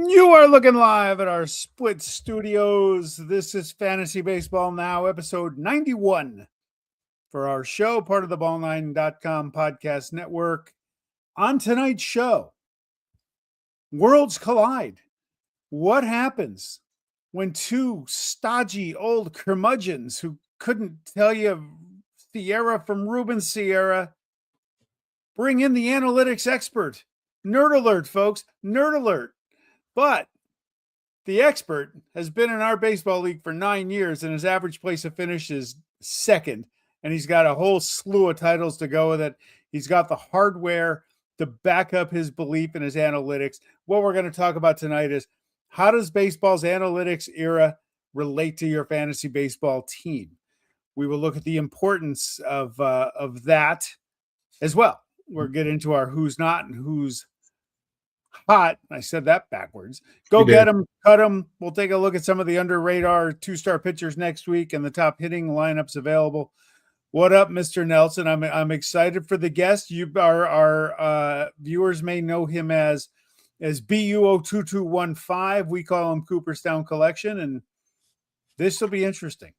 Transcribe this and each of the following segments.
You are looking live at our split studios. This is Fantasy Baseball Now, episode 91 for our show, part of the ball9.com podcast network. On tonight's show, worlds collide. What happens when two stodgy old curmudgeons who couldn't tell you SIERA from Rueben Sierra bring in the analytics expert? Nerd alert, folks. Nerd alert. But the expert has been in our baseball league for 9 years, and his average place of finish is second. And he's got a whole slew of titles to go with it. He's got the hardware to back up his belief in his analytics. What we're going to talk about tonight is how does baseball's analytics era relate to your fantasy baseball team? We will look at the importance of that as well. We'll get into our who's not and who's hot. I said that backwards. Go get them, cut them. We'll take a look at some of the under radar 2-star pitchers next week and the top hitting lineups available. What up, Mr. Nelson? I'm excited for the guest. Our viewers may know him as BUO2215. We call him Cooperstown Collection, and this will be interesting.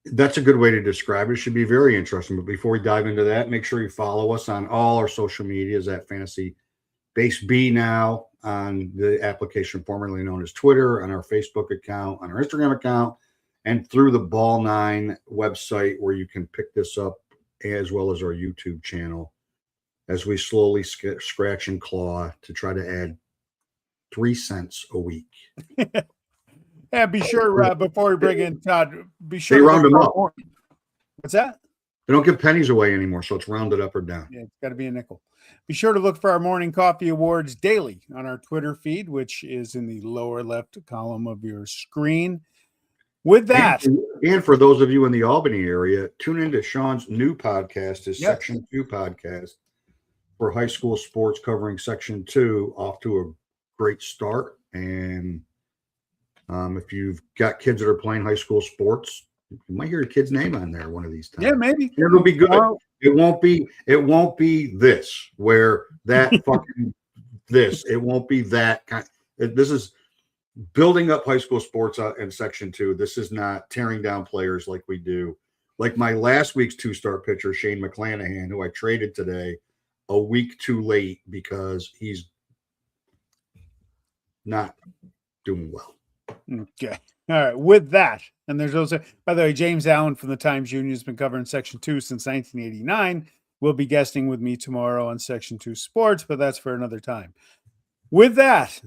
That's a good way to describe it. It should be very interesting. But before we dive into that, make sure you follow us on all our social medias at Fantasy Base B now, on the application formerly known as Twitter, on our Facebook account, on our Instagram account, and through the Ball9 website where you can pick this up, as well as our YouTube channel, as we slowly scratch and claw to try to add 3 cents a week. Yeah, be sure before we bring in Todd, be sure they round them up. What's that? They don't give pennies away anymore, so it's rounded up or down. Yeah, it's got to be a nickel. Be sure to look for our morning coffee awards daily on our Twitter feed, which is in the lower left column of your screen. With that, and for those of you in the Albany area, tune into Sean's new podcast, his Section 2 podcast for high school sports, covering Section 2, off to a great start. And if you've got kids that are playing high school sports, you might hear a kid's name on there one of these times. Yeah, maybe it'll be good. It won't be this where that fucking this. It won't be that kind. This is building up high school sports in Section 2. This is not tearing down players like we do. Like my last week's 2-star pitcher, Shane McClanahan, who I traded today a week too late because he's not doing well. Okay. All right. With that, and there's also, by the way, James Allen from the Times Union has been covering Section 2 since 1989. Will be guesting with me tomorrow on Section 2 Sports, but that's for another time. With that,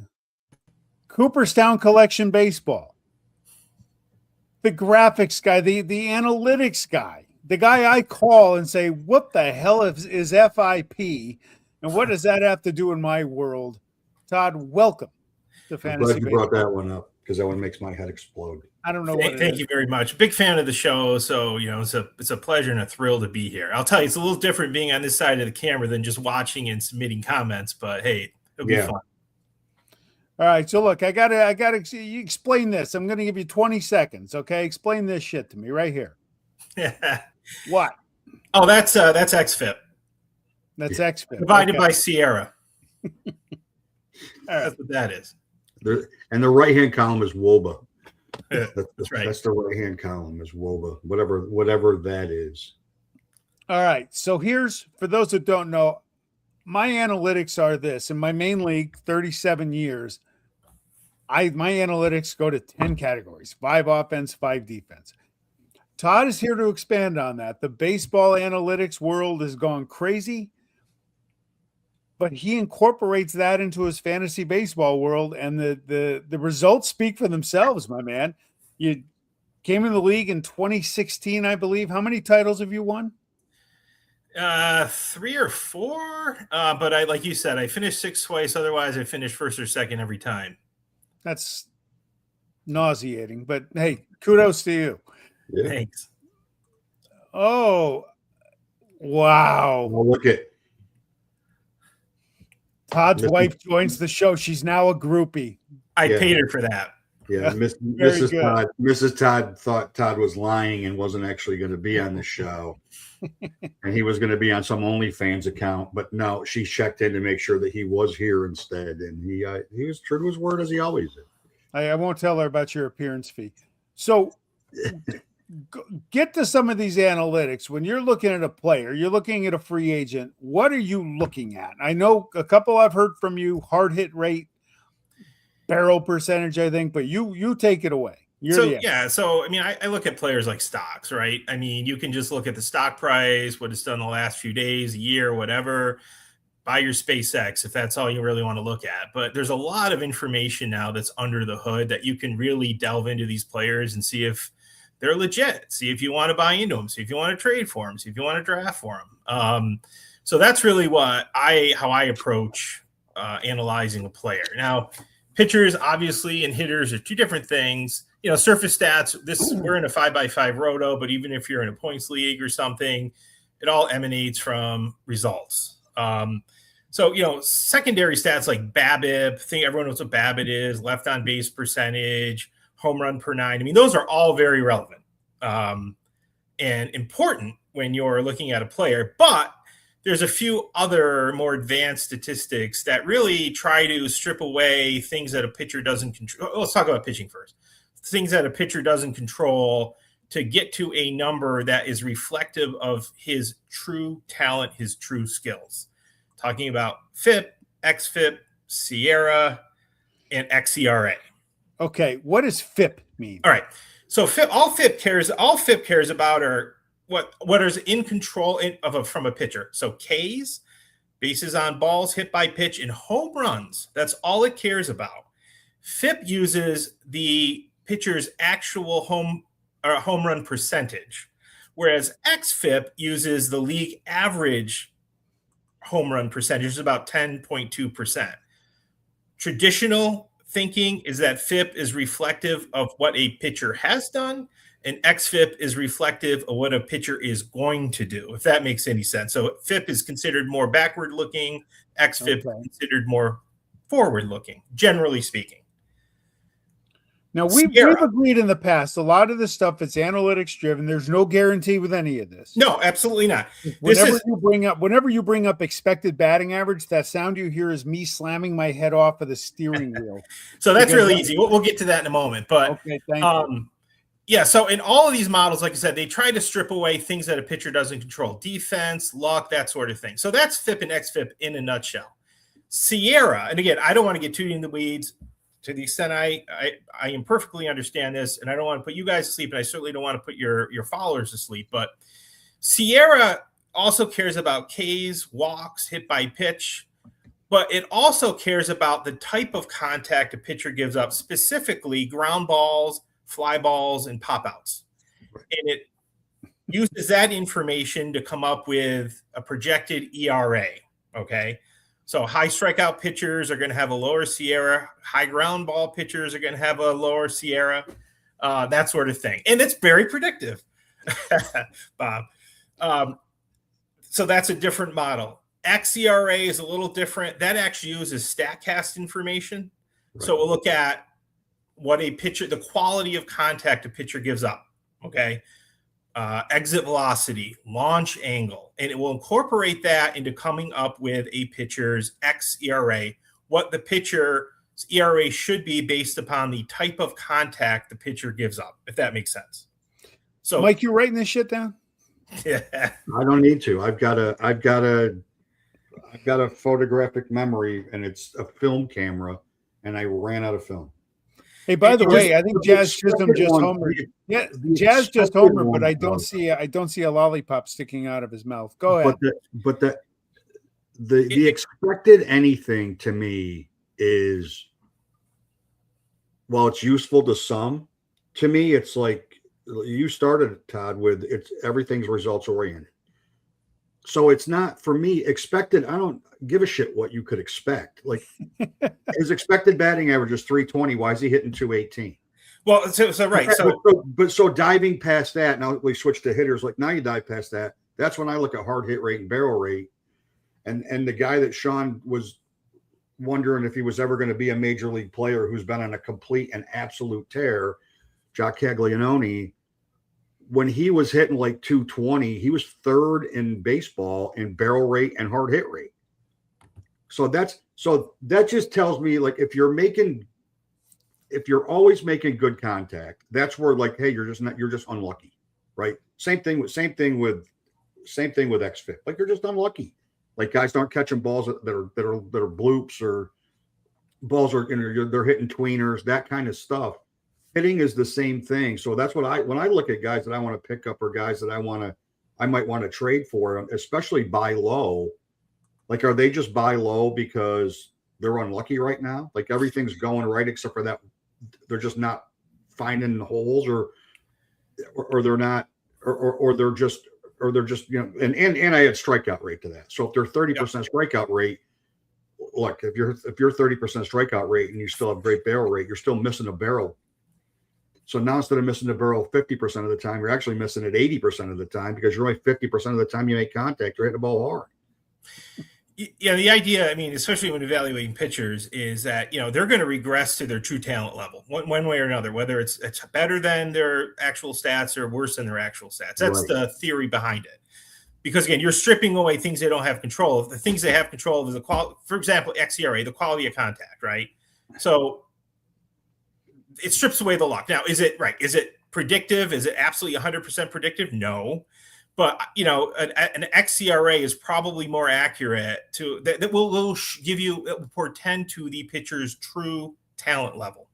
Cooperstown Collection Baseball, the graphics guy, the analytics guy, the guy I call and say, what the hell is FIP, and what does that have to do in my world? Todd, welcome to Fantasy Baseball. Brought that one up, because that one makes my head explode. I don't know. Thank you very much. Big fan of the show. So, it's a pleasure and a thrill to be here. I'll tell you, it's a little different being on this side of the camera than just watching and submitting comments, but hey, it'll be fun. All right. So look, I gotta you explain this. I'm going to give you 20 seconds. Okay. Explain this shit to me right here. What? Oh, that's XFIP. That's XFIP. Divided by SIERA. All right. That's what that is. And the right-hand column is WOBA. That's right. That's the right-hand column is WOBA, whatever that is. All right. So here's, for those that don't know, my analytics are this. In my main league, 37 years, my analytics go to 10 categories: 5 offense, 5 defense. Todd is here to expand on that. The baseball analytics world has gone crazy, but he incorporates that into his fantasy baseball world, and the results speak for themselves, my man. You came in the league in 2016, I believe. How many titles have you won? 3 or 4. But like you said, I finished 6th twice. Otherwise, I finished 1st or 2nd every time. That's nauseating, but hey, kudos to you. Yeah. Thanks. Oh, wow. Well, look at Todd's wife joins the show. She's now a groupie. I paid her for that. Yeah, Mrs. Todd thought Todd was lying and wasn't actually going to be on the show. And he was going to be on some OnlyFans account, but no, she checked in to make sure that he was here instead. And he was true to his word, as he always is. I won't tell her about your appearance fee. So get to some of these analytics. When you're looking at a player, you're looking at a free agent, what are you looking at? I know a couple I've heard from you, hard hit rate, barrel percentage, I think, but you take it away. So I mean, I look at players like stocks, right? I mean, you can just look at the stock price, what it's done the last few days, a year, whatever. Buy your SpaceX if that's all you really want to look at. But there's a lot of information now that's under the hood that you can really delve into these players and see if they're legit. See if you want to buy into them. See if you want to trade for them. See if you want to draft for them. So that's really how I approach analyzing a player. Now, pitchers, obviously, and hitters are two different things. You know, surface stats, we're in a 5x5 roto, but even if you're in a points league or something, it all emanates from results. So, you know, secondary stats like BABIP, everyone knows what BABIP is, left on base percentage, home run per nine. I mean, those are all very relevant and important when you're looking at a player, but there's a few other more advanced statistics that really try to strip away things that a pitcher doesn't control. Let's talk about pitching first. Things that a pitcher doesn't control to get to a number that is reflective of his true talent, his true skills. Talking about FIP, XFIP, SIERA, and xERA. Okay, what does FIP mean? All right. So all FIP cares about are what is in control from a pitcher. So Ks, bases on balls hit by pitch, and home runs. That's all it cares about. FIP uses the pitcher's actual home run percentage, whereas xFIP uses the league average home run percentage, is about 10.2%. Traditional thinking is that FIP is reflective of what a pitcher has done, and xFIP is reflective of what a pitcher is going to do, if that makes any sense. So FIP is considered more backward looking, xFIP is considered more forward looking, generally speaking. Now, we've agreed in the past, a lot of this stuff is analytics driven. There's no guarantee with any of this. No, absolutely not. Whenever you bring up expected batting average, that sound you hear is me slamming my head off of the steering wheel. So that's really easy. We'll get to that in a moment. But okay, thank you. Yeah, so in all of these models, like I said, they try to strip away things that a pitcher doesn't control. Defense, luck, that sort of thing. So that's FIP and xFIP in a nutshell. SIERA, and again, I don't want to get too in the weeds. To the extent I imperfectly understand this, and I don't want to put you guys to sleep, and I certainly don't want to put your followers to sleep, but SIERA also cares about Ks, walks, hit by pitch, but it also cares about the type of contact a pitcher gives up, specifically ground balls, fly balls, and pop outs. And it uses that information to come up with a projected ERA, okay? So high strikeout pitchers are going to have a lower SIERA. High ground ball pitchers are going to have a lower SIERA, that sort of thing. And it's very predictive, Bob. So that's a different model. xERA is a little different. That actually uses StatCast information. Right. So we'll look at what a pitcher, the quality of contact a pitcher gives up, okay? Exit velocity, launch angle, and it will incorporate that into coming up with a pitcher's xERA, what the pitcher's ERA should be based upon the type of contact the pitcher gives up, if that makes sense. So, Mike, you writing this shit down? Yeah, I don't need to. I've got a photographic memory, and it's a film camera, and I ran out of film. Hey, by the way, I think Jazz Chisholm just homered. Yeah, Jazz just homered, but I don't see a lollipop sticking out of his mouth. Go ahead. But the expected anything to me is, while it's useful to some, to me it's like you started, Todd, with everything's results oriented. So it's not, for me, expected. I don't give a shit what you could expect. Like his expected batting average is 320. Why is he hitting 218? Well, so right. So diving past that, now we switch to hitters. Like now you dive past that. That's when I look at hard hit rate and barrel rate. And the guy that Sean was wondering if he was ever going to be a major league player who's been on a complete and absolute tear, Jock Caglianone, when he was hitting like 220, he was third in baseball in barrel rate and hard hit rate. So that just tells me, like, if you're always making good contact, that's where, like, hey, you're just unlucky, right? Same thing with xFIP. Like, you're just unlucky. Like, guys aren't catching balls that are bloops, or balls are, they're hitting tweeners, that kind of stuff. Hitting is the same thing. So that's when I look at guys that I want to pick up, or guys that I might want to trade for, especially buy low. Like, are they just buy low because they're unlucky right now? Like, everything's going right except for that they're just not finding holes, or they're not, or they're just, and I add strikeout rate to that. So if they're 30% strikeout rate, look, if you're 30% strikeout rate and you still have great barrel rate, you're still missing a barrel. So now, instead of missing the barrel 50% of the time, you're actually missing it 80% of the time, because you're only 50% of the time you make contact, you're hitting the ball hard. Yeah, the idea, I mean, especially when evaluating pitchers, is that, they're going to regress to their true talent level one way or another, whether it's better than their actual stats or worse than their actual stats. That's right. The theory behind it. Because, again, you're stripping away things they don't have control of. The things they have control of is the quality, for example, xERA, the quality of contact, right? So it strips away the luck. Now, is it right? Is it predictive? Is it absolutely 100% predictive? No. But, an xERA is probably more accurate that will give you, it will portend to the pitcher's true talent level,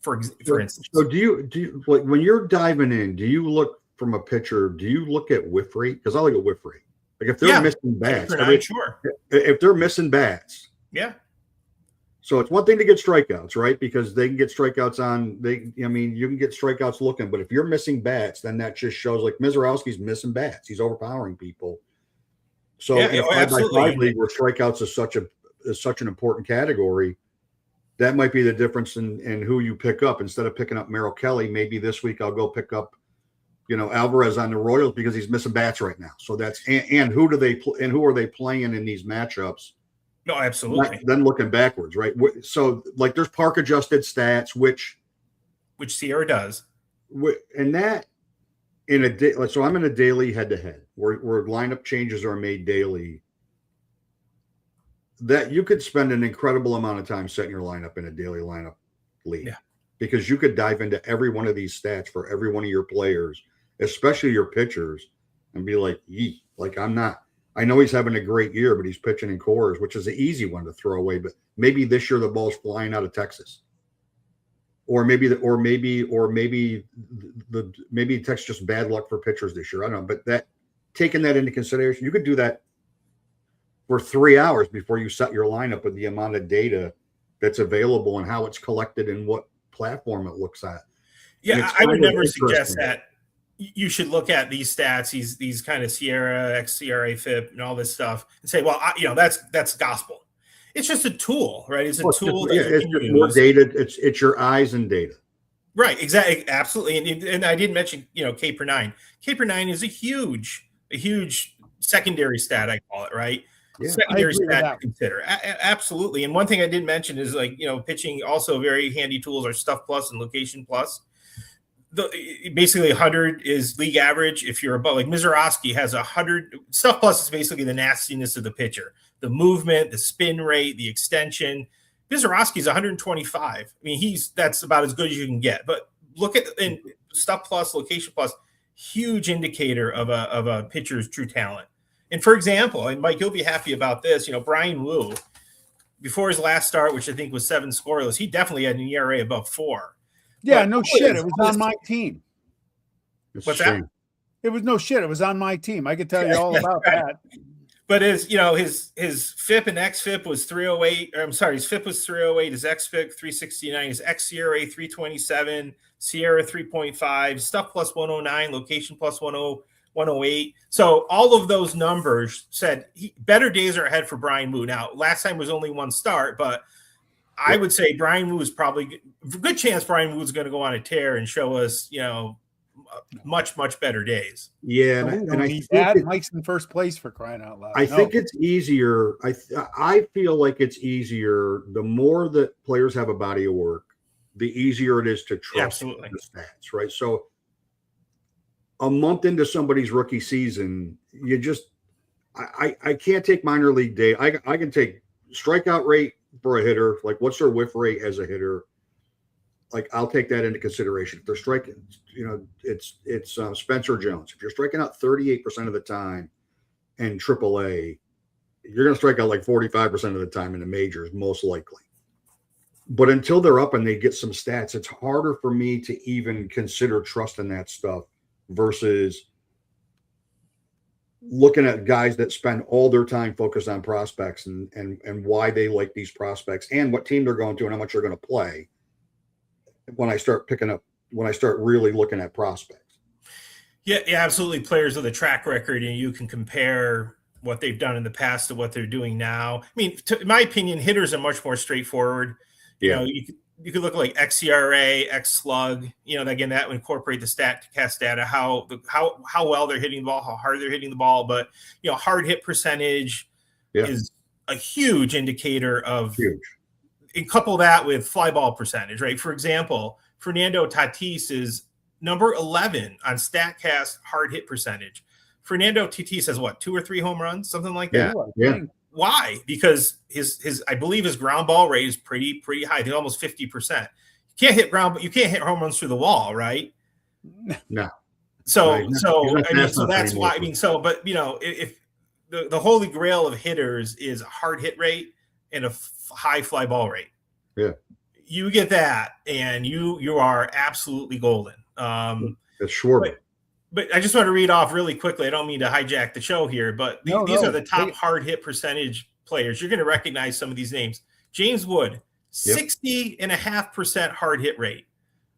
for instance. So do you like, when you're diving in, do you look from a pitcher, do you look at whiff rate? Because I look at whiff rate. Like, if they're missing bats, sure. If they're missing bats. Yeah. So it's one thing to get strikeouts, right? Because they can get strikeouts you can get strikeouts looking, but if you're missing bats, then that just shows, like, Mizorowski's missing bats. He's overpowering people. So in a 5x5 league where strikeouts is such an important category, that might be the difference in who you pick up. Instead of picking up Merrill Kelly, maybe this week I'll go pick up, Alvarez on the Royals, because he's missing bats right now. So that's, and who are they playing in these matchups? No, absolutely. Then looking backwards, right? So, like, there's park adjusted stats, which SIERA does, and that in a day. So I'm in a daily head to head where lineup changes are made daily. That you could spend an incredible amount of time setting your lineup in a daily lineup league, because you could dive into every one of these stats for every one of your players, especially your pitchers, and be like, like, I know he's having a great year, but he's pitching in cores, which is an easy one to throw away. But maybe this year the ball's flying out of Texas, or maybe Texas just bad luck for pitchers this year. I don't know, but taking that into consideration, you could do that for 3 hours before you set your lineup with the amount of data that's available and how it's collected and what platform it looks at. Yeah, I would never suggest that. You should look at these stats, these kind of SIERA, xERA, FIP, and all this stuff, and say, well, that's gospel. It's just a tool, right? It's a tool. It's just more data. It's your eyes and data. Right. Exactly. Absolutely. And I didn't mention, K per 9. K per 9 is a huge secondary stat, I call it, right? Yeah, secondary stat to consider. Absolutely. And one thing I didn't mention is, like, pitching, also very handy tools are Stuff Plus and Location Plus. Basically 100 is league average. If you're above, like, Mizorowski has 100. Stuff Plus is basically the nastiness of the pitcher, the movement, the spin rate, the extension. Mizorowski's 125. I mean, that's about as good as you can get. But look at in Stuff Plus, Location Plus, huge indicator of a pitcher's true talent. And for example, and Mike, you'll be happy about this. Brian Wu, before his last start, which I think was 7 scoreless, he definitely had an ERA above 4. Yeah, no shit. It was on my team. What's that? It was no shit. It was on my team. I could tell you all about that. But his FIP and xFIP was 308. I'm sorry, his FIP was 308. His xFIP 369. His xERA 327. SIERA 3.5. Stuff Plus 109. Location Plus 108. So all of those numbers said better days are ahead for Brian Wu. Now, last time was only 1 start, but I would say Brian Wu is probably a good chance Brian Wu is going to go on a tear and show us, much, much better days. Yeah, No, we and don't I need think that. Mike's in first place, for crying out loud. I No. think it's easier. I feel like it's easier the more that players have a body of work, the easier it is to trust Absolutely. the stats, right? So a month into somebody's rookie season, you just I can't take minor league data. I can take strikeout rate for a hitter, like what's their whiff rate as a hitter. Like I'll take that into consideration. If they're striking, it's Spencer Jones. If you're striking out 38% of the time in AAA, you're going to strike out like 45% of the time in the majors, most likely. But until they're up and they get some stats, it's harder for me to even consider trusting that stuff versus looking at guys that spend all their time focused on prospects and why they like these prospects and what team they're going to and how much they're going to play. When I start really looking at prospects. Yeah, absolutely. Players with a track record, and you can compare what they've done in the past to what they're doing now. I mean, in my opinion, hitters are much more straightforward. Yeah. You could look at like xERA, xSlug. Again, that would incorporate the StatCast data, how well they're hitting the ball, how hard they're hitting the ball. But hard hit percentage is a huge indicator of. Huge. And couple that with fly ball percentage, right? For example, Fernando Tatis is number 11 on StatCast hard hit percentage. Fernando Tatis has what, 2 or 3 home runs, something like that. Yeah. Why? Because his I believe his ground ball rate is pretty high. I think almost 50%. You can't hit home runs through the wall, right? No. So that's why. But if the holy grail of hitters is a hard hit rate and a high fly ball rate. Yeah. You get that and you are absolutely golden. That's short. But I just want to read off really quickly. I don't mean to hijack the show here, but these are the top hard hit percentage players. You're going to recognize some of these names. James Wood, 60.5% hard hit rate.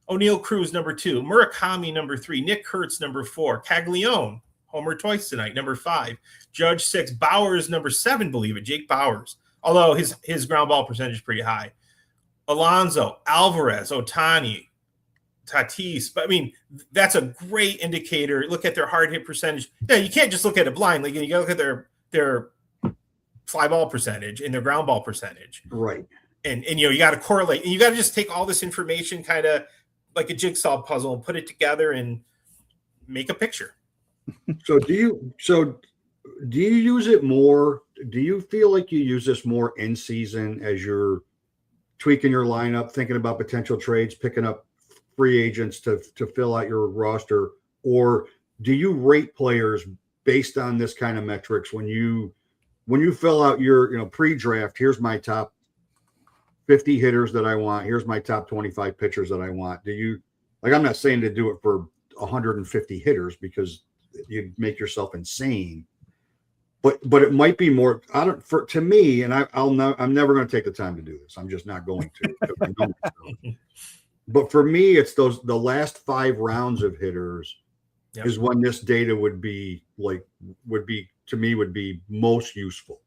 O'Neal Cruz, number 2. Murakami, number 3. Nick Kurtz, number 4. Caglione, homer twice tonight, number 5. Judge, 6. Bowers, number 7, believe it. Jake Bowers. Although his ground ball percentage is pretty high. Alonso, Alvarez, Ohtani, Tatis. But I mean, that's a great indicator. Look at their hard hit percentage. Yeah, you can't just look at it blindly. You got to look at their fly ball percentage and their ground ball percentage. Right. And you got to correlate. And you got to just take all this information kind of like a jigsaw puzzle and put it together and make a picture. So do you use it more? Do you feel like you use this more in season as you're tweaking your lineup, thinking about potential trades, picking up free agents to fill out your roster? Or do you rate players based on this kind of metrics when you fill out your, pre-draft, here's my top 50 hitters that I want. Here's my top 25 pitchers that I want. Do you, I'm not saying to do it for 150 hitters because you'd make yourself insane. But it might be more. To me, and I'm never going to take the time to do this. I'm just not going to. But for me, it's the last 5 rounds of hitters is when this data would be most useful.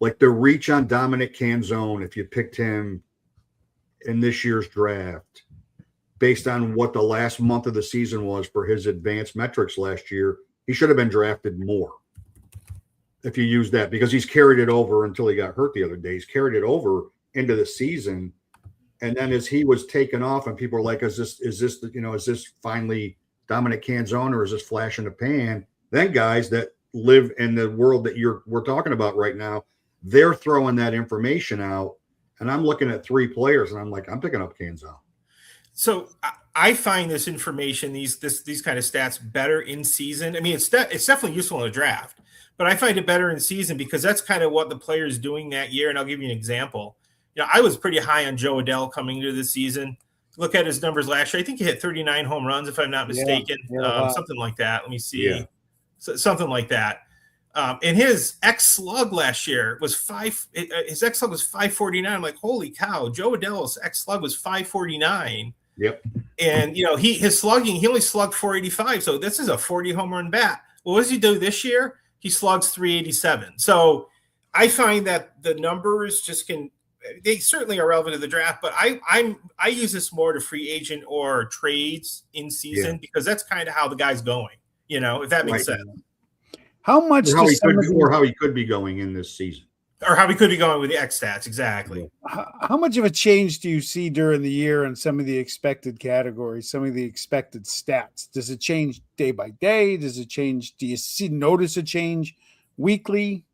Like the reach on Dominic Canzone, if you picked him in this year's draft, based on what the last month of the season was for his advanced metrics last year, he should have been drafted more. If you use that, because he's carried it over until he got hurt the other day. He's carried it over into the season. And then as he was taken off and people were like, is this finally Dominic Canzone or is this flash in the pan? Then guys that live in the world that we're talking about right now, they're throwing that information out. And I'm looking at 3 players and I'm like, I'm picking up Canzone. So I find this information, these kind of stats better in season. I mean, it's definitely useful in a draft. But I find it better in season because that's kind of what the player's doing that year. And I'll give you an example. I was pretty high on Joe Adell coming into the season. Look at his numbers last year. I think he hit 39 home runs, if I'm not mistaken. Something like that. Let me see. Yeah. Something like that. And his xSlug last year was 5. His xSlug was 549. I'm like, holy cow! Joe Adell's xSlug was 549. Yep. And his slugging, he only slugged 485. So this is a 40 home run bat. Well, what does he do this year? He slugs 387. So I find that the numbers just can they certainly are relevant to the draft, but I use this more to free agent or trades in season because that's kind of how the guy's going, if that makes sense. How much or how he could be going in this season. Or how he could be going with the X stats, exactly. How much of a change do you see during the year in some of the expected categories, some of the expected stats? Does it change day by day? Does it change? Do you notice a change weekly?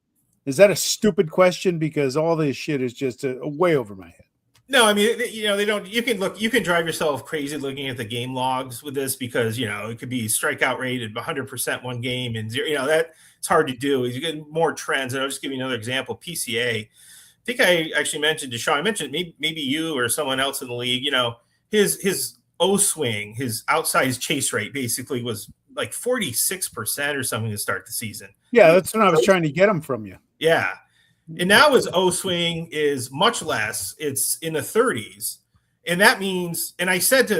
Is that a stupid question? Because all this shit is just way over my head. No, I mean, they don't. You can drive yourself crazy looking at the game logs with this because it could be strikeout rated 100% one game and zero. That it's hard to do. You get more trends, and I'll just give you another example. PCA. I think I actually mentioned to Sean. I mentioned maybe you or someone else in the league. His O swing, his outside chase rate basically was like 46% or something to start the season. Yeah, that's what I was trying to get him from you. Yeah. And now his O swing is much less. It's in the 30s. And that means, and I said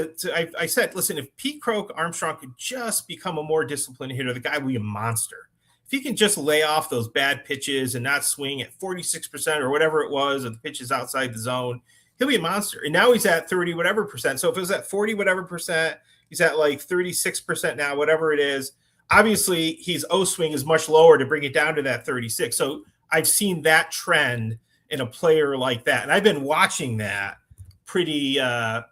I said, listen, if Pete Croak Armstrong could just become a more disciplined hitter, the guy will be a monster. If he can just lay off those bad pitches and not swing at 46% or whatever it was of the pitches outside the zone, he'll be a monster. And now he's at 30 whatever percent. So if it was at 40 whatever percent, he's at like 36% now, whatever it is. Obviously, his O swing is much lower to bring it down to that 36. So I've seen that trend in a player like that. And I've been watching that pretty a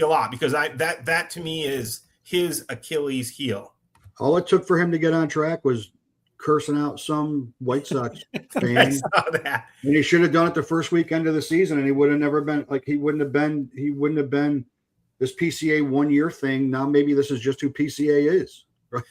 lot because that to me is his Achilles heel. All it took for him to get on track was cursing out some White Sox fan. I saw that. And he should have done it the first weekend of the season, and he would have never been he wouldn't have been this PCA 1 year thing. Now maybe this is just who PCA is. Right?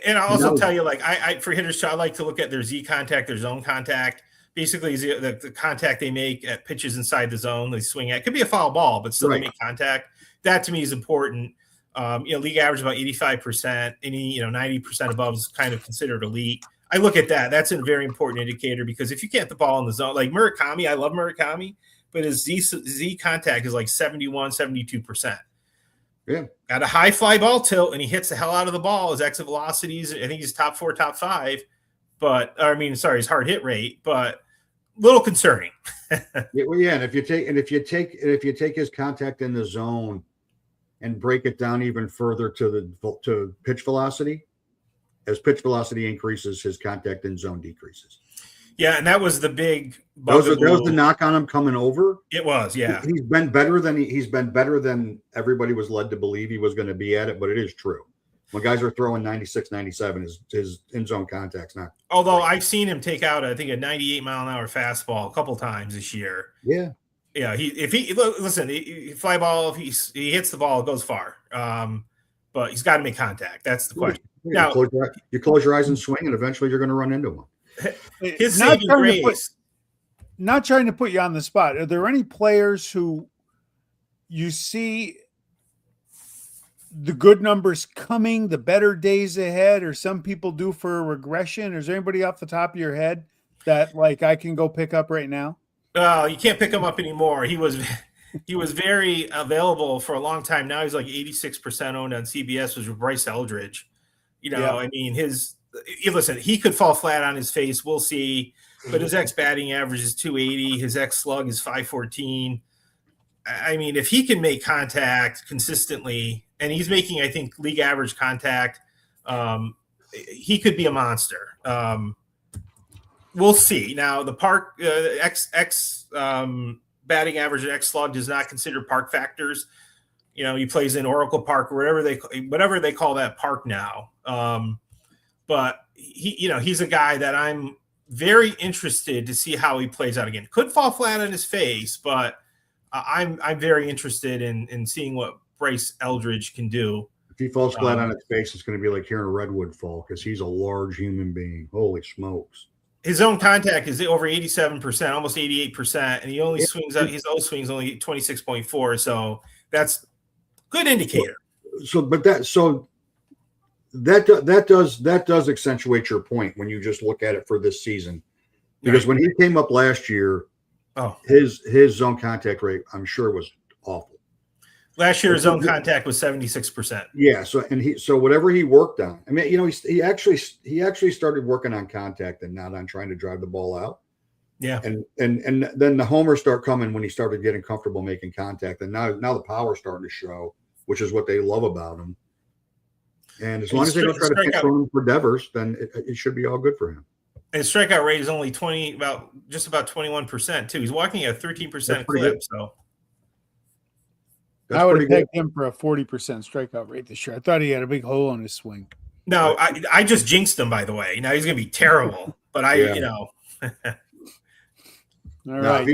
And I'll also tell you, like, I for hitters, I like to look at their Z contact, their zone contact. Basically, the contact they make at pitches inside the zone, they swing at. It could be a foul ball, but still they make contact. That to me is important. League average about 85%. Any 90% above is kind of considered elite. I look at that. That's a very important indicator because if you can't get the ball in the zone, like Murakami, I love Murakami, but his Z contact is like 71, 72%. Yeah. Got a high fly ball tilt, and he hits the hell out of the ball. His exit velocities, I think he's top 4, top 5. His hard hit rate, but a little concerning. And if you take his contact in the zone and break it down even further to pitch velocity, as pitch velocity increases, his contact in zone decreases. Yeah, and that was the big. That was the knock on him coming over. It was, yeah. He's been better than everybody was led to believe he was going to be at it, but it is true. When guys are throwing 96, 97, his in-zone contact's not. Although I've seen him take out, I think, a 98-mile-an-hour fastball a couple times this year. Yeah. Yeah, he fly ball, if he hits the ball, it goes far. But he's got to make contact. That's the question. Now, you close your eyes and swing, and eventually you're going to run into him. His saving grace. Not trying to put you on the spot. Are there any players who you see the good numbers coming, the better days ahead, or some people do for a regression? Is there anybody off the top of your head that like I can go pick up right now? You can't pick him up anymore. He was very available for a long time. Now he's like 86% owned on CBS. Was Bryce Eldridge. I mean, listen, he could fall flat on his face. We'll see. But his X batting average is 280. His X slug is 514. I mean, if he can make contact consistently, and he's making, I think, league average contact, he could be a monster. We'll see. Now, the park X batting average and X slug does not consider park factors. He plays in Oracle Park or whatever they call that park now. But he's a guy that I'm very interested to see how he plays out again. Could fall flat on his face, but I'm very interested in seeing what Bryce Eldridge can do. If he falls flat on his face, it's going to be like hearing a redwood fall because he's a large human being. Holy smokes! His own contact is over 87%, almost 88%, and he only swings out. His own swings only 26.4, so that's a good indicator. That does accentuate your point when you just look at it for this season, because when he came up last year, his zone contact rate, I'm sure, was awful. Last year, his zone contact was 76%. Yeah. So whatever he worked on, I mean, he actually started working on contact and not on trying to drive the ball out. Yeah. And then the homers start coming when he started getting comfortable making contact. And now the power's starting to show, which is what they love about him. And as long as they don't try to pinch run him for Devers, then it should be all good for him. And his strikeout rate is only just about 21% too. He's walking at a 13% clip. Good. So I would have pegged him for a 40% strikeout rate this year. I thought he had a big hole in his swing. No, I just jinxed him, by the way. Now he's going to be terrible. But All right.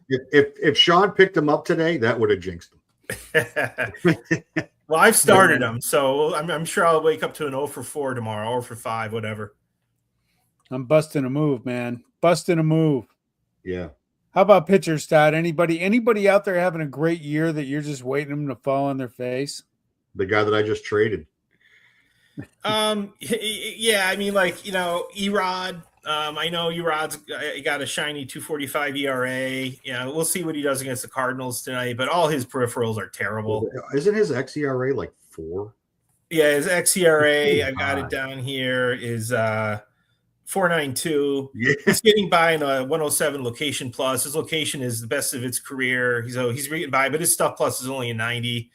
If Sean picked him up today, that would have jinxed him. Well, I've started him, so I'm sure I'll wake up to an 0 for 4 tomorrow, 0 for 5, whatever. I'm busting a move, man. Busting a move. Yeah. How about pitchers, Todd? Anybody out there having a great year that you're just waiting them to fall on their face? The guy that I just traded. Yeah, I mean, like, Erod. I know Erod's got a shiny 2.45 ERA. Yeah, we'll see what he does against the Cardinals tonight, but all his peripherals are terrible. Isn't his xERA like 4? Yeah, his xERA, I've got it down here, is 4.92. Yeah. He's getting by in a 107 location plus. His location is the best of its career. He's getting by, but his stuff plus is only a 90.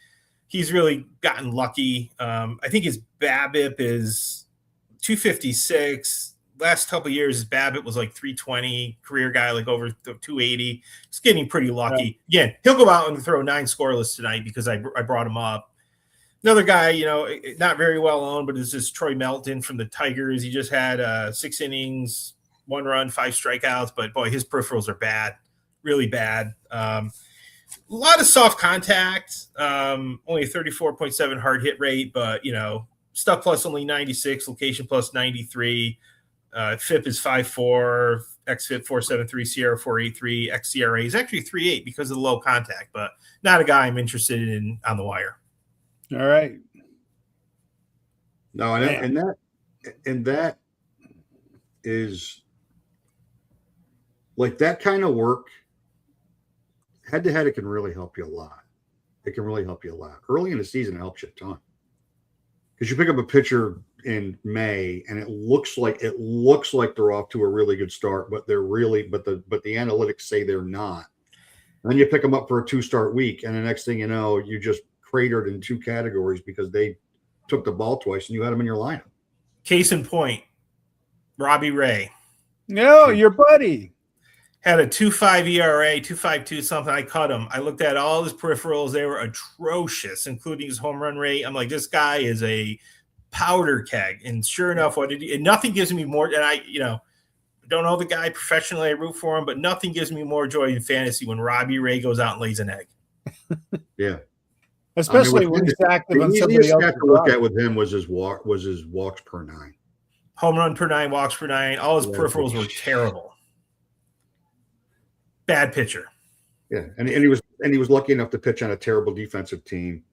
He's really gotten lucky. I think his BABIP is 256. Last couple of years, his BABIP was like 320. Career guy, like over 280. He's getting pretty lucky. Yeah. Again, he'll go out and throw 9 scoreless tonight because I brought him up. Another guy, not very well owned, but is this Troy Melton from the Tigers. He just had 6 innings, 1 run, 5 strikeouts, but boy, his peripherals are bad, really bad. A lot of soft contact, only a 34.7 hard hit rate, but stuff plus only 96, location plus 93. FIP is 5.4, xFIP 4.73, SIERA 4.83, xERA is actually 3.8 because of the low contact, but not a guy I'm interested in on the wire. All right. No, and that is like that kind of work. Head to head, it can really help you a lot. It can really help you a lot. Early in the season, it helps you a ton. Because you pick up a pitcher in May and it looks like they're off to a really good start, but the analytics say they're not. And then you pick them up for a 2-start week, and the next thing you know, you just cratered in 2 categories because they took the ball twice and you had them in your lineup. Case in point, Robbie Ray. No, your buddy. Had a 2.5 ERA, 2.52 something. I cut him. I looked at all his peripherals. They were atrocious, including his home run rate. I'm like, this guy is a powder keg. And sure enough, and nothing gives me more. And I, don't know the guy professionally. I root for him, but nothing gives me more joy in fantasy when Robbie Ray goes out and lays an egg. Yeah. Especially when he's active on somebody else. The easiest to look at with him was his walks per 9. Home run per 9, walks per 9. All his peripherals were terrible. Bad pitcher. Yeah, and he was lucky enough to pitch on a terrible defensive team,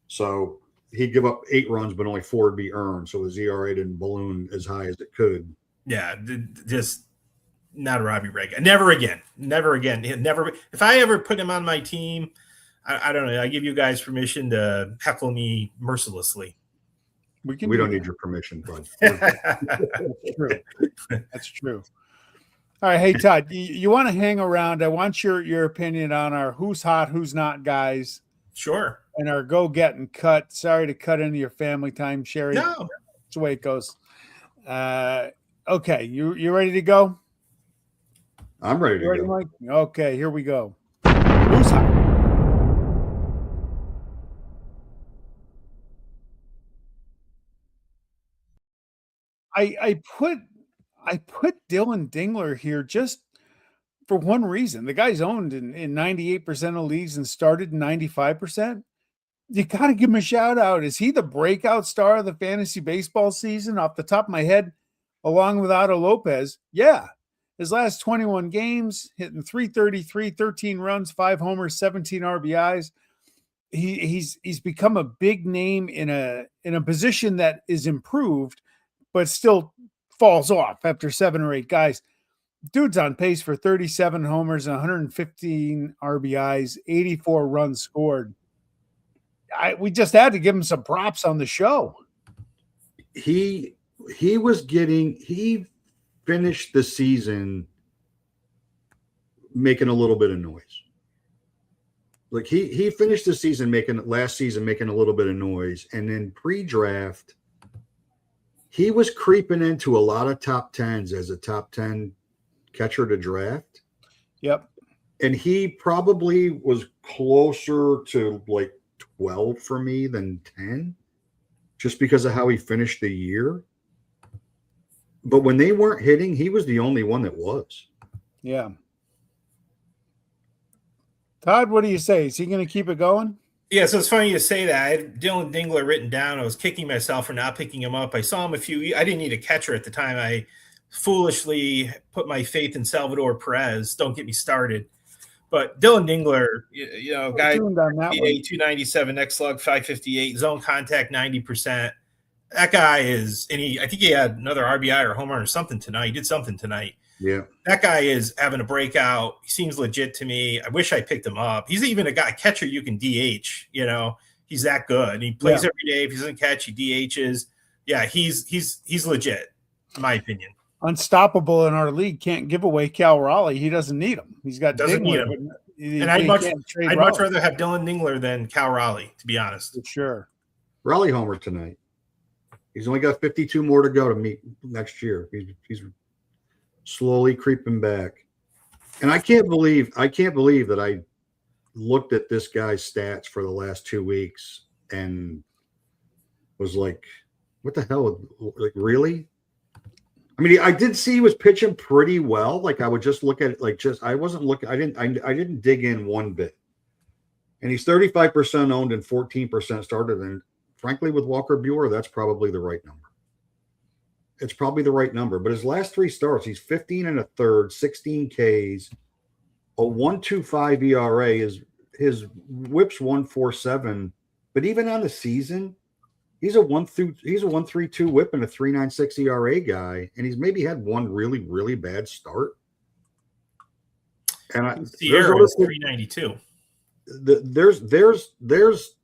so he'd give up 8 runs, but only 4 would be earned. So his ERA didn't balloon as high as it could. Yeah, just not a Robbie Ray. Never again. Never again. Never. If I ever put him on my team, I don't know. I give you guys permission to heckle me mercilessly. We don't need your permission, bud. That's true. That's true. All right, hey Todd, you want to hang around? I want your opinion on our who's hot, who's not guys. Sure. And our go get and cut. Sorry to cut into your family time, Sherry. No, that's the way it goes. Okay, you ready to go? I'm ready to go. Mike? Okay, here we go. Who's hot? I put Dylan Dingler here just for one reason. The guy's owned in 98% of leagues and started in 95%. You got to give him a shout out. Is he the breakout star of the fantasy baseball season? Off the top of my head, along with Otto Lopez. Yeah. His last 21 games, hitting 333, 13 runs, 5 homers, 17 RBIs. He's become a big name in a position that is improved, but still falls off after 7 or 8 guys. Dude's on pace for 37 homers and 115 RBIs, 84 runs scored. We just had to give him some props on the show. He finished the season making a little bit of noise. Like he finished the season last season making a little bit of noise, and then pre-draft he was creeping into a lot of top 10s as a top 10 catcher to draft. Yep. And he probably was closer to like 12 for me than 10, just because of how he finished the year. But when they weren't hitting, he was the only one that was. Yeah. Todd, what do you say? Is he going to keep it going? Yeah, so it's funny you say that. I had Dylan Dingler written down. I was kicking myself for not picking him up. I saw him I didn't need a catcher at the time. I foolishly put my faith in Salvador Perez. Don't get me started. But Dylan Dingler, guy, 297, next slug 558, zone contact 90%. That guy is, I think he had another RBI or home run or something tonight. He did something tonight. Yeah. That guy is having a breakout. He seems legit to me. I wish I picked him up. He's even a catcher you can DH, he's that good. He plays every day. If he doesn't catch, he DHs. Yeah, he's legit, in my opinion. Unstoppable in our league. Can't give away Cal Raleigh. He doesn't need him. He's got doesn't need him. And I'd much rather have Dylan Dingler than Cal Raleigh, to be honest. For sure. Raleigh homer tonight. He's only got 52 more to go to meet next year. He's slowly creeping back. And I can't believe that I looked at this guy's stats for the last 2 weeks and was like, what the hell? Like, really? I mean, I did see he was pitching pretty well. Like, I would just look at it, I wasn't looking, I didn't dig in one bit. And he's 35% owned and 14% started. And frankly, with Walker Buehler, that's probably the right number. It's probably the right number. But his last 3 starts, he's 15 and a third, 16 Ks, a 1.25 ERA. His whip's 1.47. But even on the season, he's a 1.32 whip and a 3.96 ERA guy, and he's maybe had one really, really bad start. And SIERA was 3.92. There's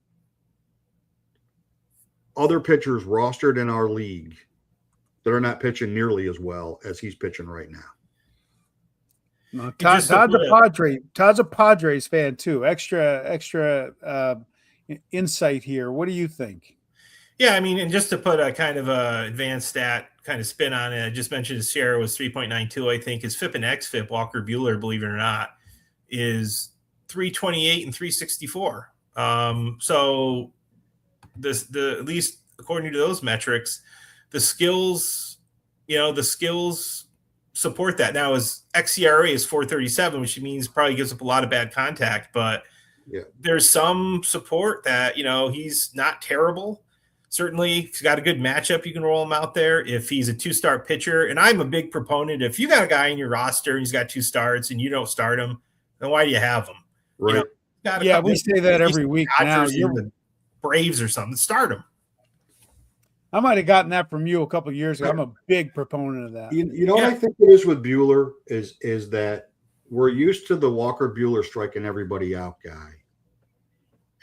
other pitchers rostered in our league that are not pitching nearly as well as he's pitching right now. No, Todd's a Padres fan too. Extra insight here. What do you think? Yeah, I mean, and just to put a kind of a advanced stat kind of spin on it, I just mentioned SIERA was 3.92. I think his FIP and XFIP, Walker Buehler, believe it or not, is 328 and 364. So at least according to those metrics, the skills support that. Now his xERA is 4.37, which means probably gives up a lot of bad contact, but there's some support that, he's not terrible. Certainly, if he's got a good matchup, you can roll him out there. If he's a 2-start pitcher, and I'm a big proponent, if you got a guy in your roster and he's got 2 starts and you don't start him, then why do you have him? Right. We say that every week now. The Braves or something, start him. I might have gotten that from you a couple of years ago. I'm a big proponent of that. You know what I think it is with Buehler is that we're used to the Walker Buehler striking everybody out guy.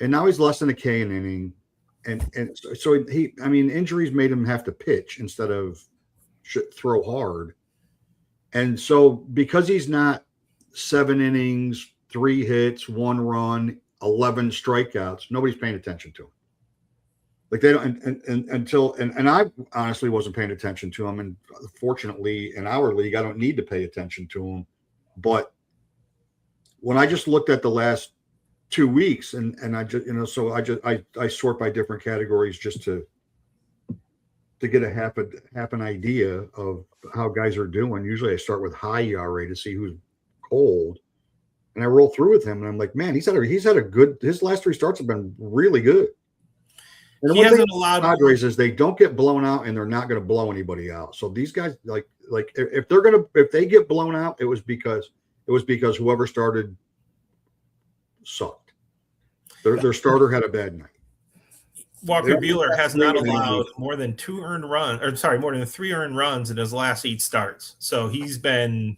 And now he's less than a K an inning. And so injuries made him have to pitch instead of throw hard. And so because he's not 7 innings, 3 hits, 1 run, 11 strikeouts, nobody's paying attention to him. Like they don't, and I honestly wasn't paying attention to him. And fortunately, in our league, I don't need to pay attention to him. But when I just looked at the last 2 weeks, and I just, so I sort by different categories just to get a half an idea of how guys are doing. Usually, I start with high ERA to see who's cold, and I roll through with him, and I'm like, man, he's had a good. His last 3 starts have been really good. And he hasn't allowed Padres is they don't get blown out, and they're not going to blow anybody out. So these guys, like if they get blown out, it was because whoever started sucked. Their starter had a bad night. Walker Buehler has not allowed more than 3 earned runs in his last 8 starts. So he's been.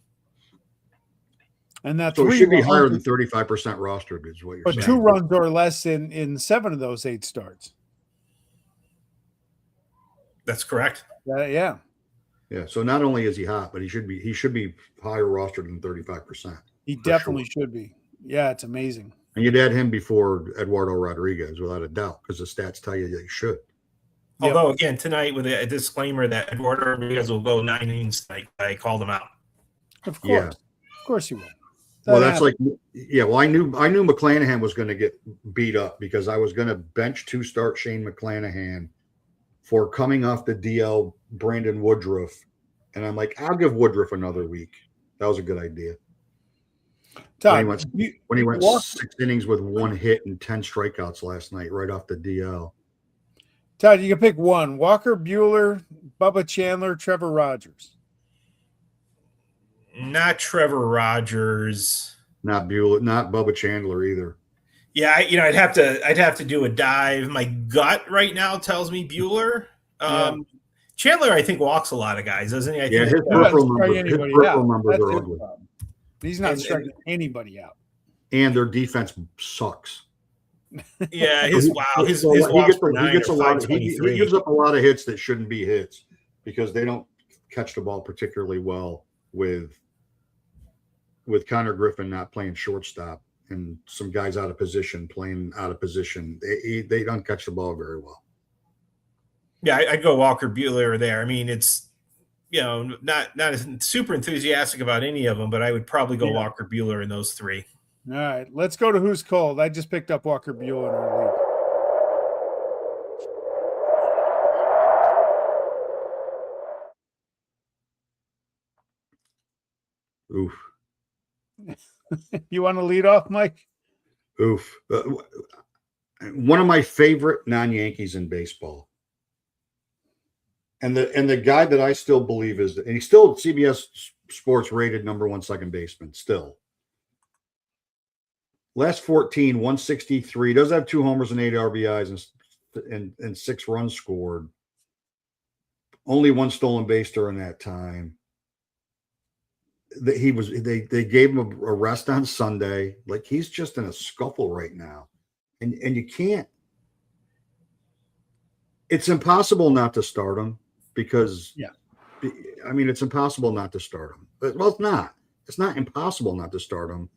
And that so it should be higher than 35% rostered, is what you're saying. But 2 runs or less in 7 of those 8 starts. That's correct. Yeah. So not only is he hot, but he should be higher rostered than 35%. He definitely should be. Yeah, it's amazing. And you'd add him before Eduardo Rodriguez, without a doubt, because the stats tell you that he should. Although, again, tonight with a disclaimer that Eduardo Rodriguez will go 9 innings tonight. I called him out. Of course. Of course you will. Well, that's like, well, I knew McClanahan was going to get beat up because I was going to bench to start Shane McClanahan for coming off the DL Brandon Woodruff. And I'm like, I'll give Woodruff another week. That was a good idea. Todd, when he went 6 innings with 1 hit and 10 strikeouts last night, right off the DL. Todd, you can pick one: Walker Buehler, Bubba Chandler, Trevor Rogers. Not Trevor Rogers. Not Buehler. Not Bubba Chandler either. Yeah, I'd have to do a dive. My gut right now tells me Buehler. Chandler, I think, walks a lot of guys, doesn't he? His peripheral numbers are ugly. He's not striking anybody out. And their defense sucks. Yeah, his walks per 9 he gives up a lot of hits that shouldn't be hits because they don't catch the ball particularly well with Connor Griffin not playing shortstop and some guys out of position playing out of position. They don't catch the ball very well. Yeah, I'd go Walker Buehler there. I mean, it's not as super enthusiastic about any of them, but I would probably go Walker Buehler in those 3. All right, let's go to who's cold. I just picked up Walker Buehler in our league. Oof. You want to lead off, Mike? Oof. One of my favorite non-Yankees in baseball. And the guy that I still believe and he's still CBS Sports rated #1 second baseman still. Last 14, 163. Does have 2 homers and 8 RBIs and 6 runs scored. Only 1 stolen base during that time. They gave him a rest on Sunday. Like, he's just in a scuffle right now, and you can't. It's impossible not to start him because it's impossible not to start him. Well, it's not. It's not impossible not to start him.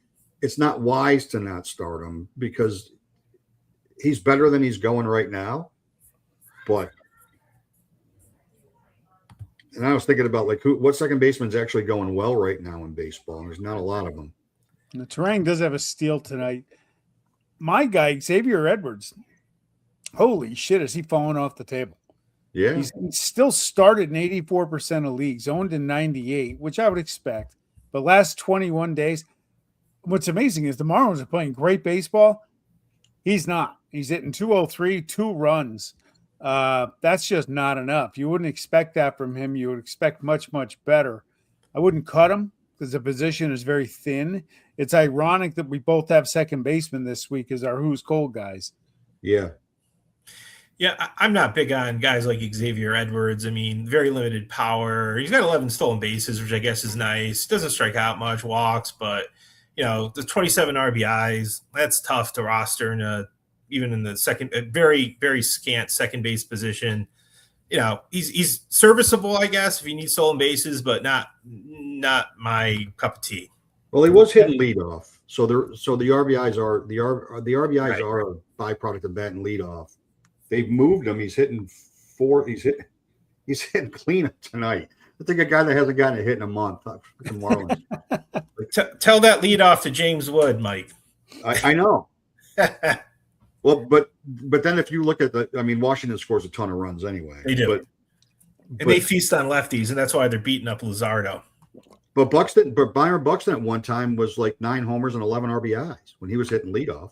It's not wise to not start him because he's better than he's going right now. But, and I was thinking about what second baseman's actually going well right now in baseball. And there's not a lot of them. And the Terang does have a steal tonight. My guy, Xavier Edwards, holy shit, is he falling off the table? Yeah. He's still started in 84% of leagues, owned in 98, which I would expect. But last 21 days, what's amazing is the Marlins are playing great baseball. He's not. He's hitting 203, 2 runs. That's just not enough. You wouldn't expect that from him. You would expect much, much better. I wouldn't cut him because the position is very thin. It's ironic that we both have second baseman this week as our who's cold guys. Yeah. Yeah, I'm not big on guys like Xavier Edwards. I mean, very limited power. He's got 11 stolen bases, which I guess is nice. Doesn't strike out much, walks, but the 27 RBIs, that's tough to roster even in the second, very, very scant second base position. He's serviceable, I guess, if you need stolen bases, but not my cup of tea. Well, he was hitting leadoff, so the RBIs are the RBIs are a byproduct of batting leadoff. They've moved him. He's hitting 4. He's hitting clean tonight. I think a guy that hasn't gotten a hit in a month. The Marlins. Tell that leadoff to James Wood, Mike. I know. Well, but then if you look at Washington scores a ton of runs anyway. They do. But they feast on lefties, and that's why they're beating up Luzardo. But Byron Buxton at one time was like 9 homers and 11 RBIs when he was hitting leadoff.